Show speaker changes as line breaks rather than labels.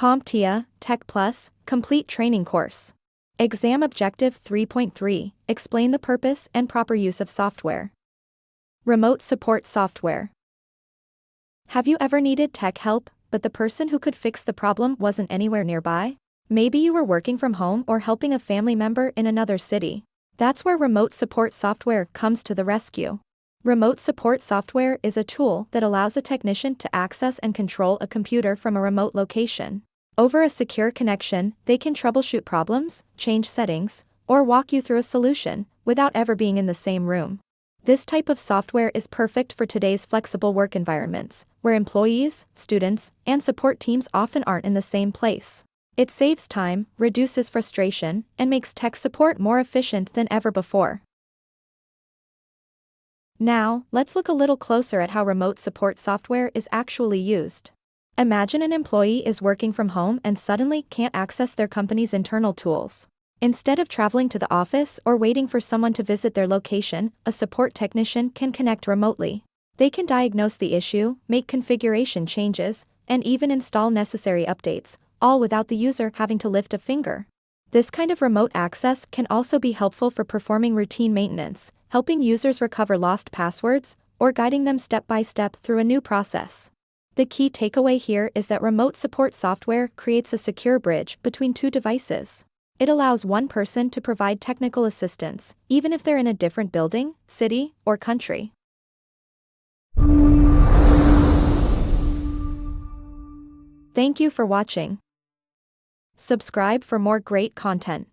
CompTIA Tech Complete Training Course. Exam Objective 3.3, Explain the purpose and proper use of software. Remote support software. Have you ever needed tech help, but the person who could fix the problem wasn't anywhere nearby? Maybe you were working from home or helping a family member in another city. That's where remote support software comes to the rescue. Remote support software is a tool that allows a technician to access and control a computer from a remote location. Over a secure connection, they can troubleshoot problems, change settings, or walk you through a solution, without ever being in the same room. This type of software is perfect for today's flexible work environments, where employees, students, and support teams often aren't in the same place. It saves time, reduces frustration, and makes tech support more efficient than ever before. Now, let's look a little closer at how remote support software is actually used. Imagine an employee is working from home and suddenly can't access their company's internal tools. Instead of traveling to the office or waiting for someone to visit their location, a support technician can connect remotely. They can diagnose the issue, make configuration changes, and even install necessary updates, all without the user having to lift a finger. This kind of remote access can also be helpful for performing routine maintenance, helping users recover lost passwords, or guiding them step by step through a new process. The key takeaway here is that remote support software creates a secure bridge between two devices. It allows one person to provide technical assistance, even if they're in a different building, city, or country. Thank you for watching. Subscribe for more great content.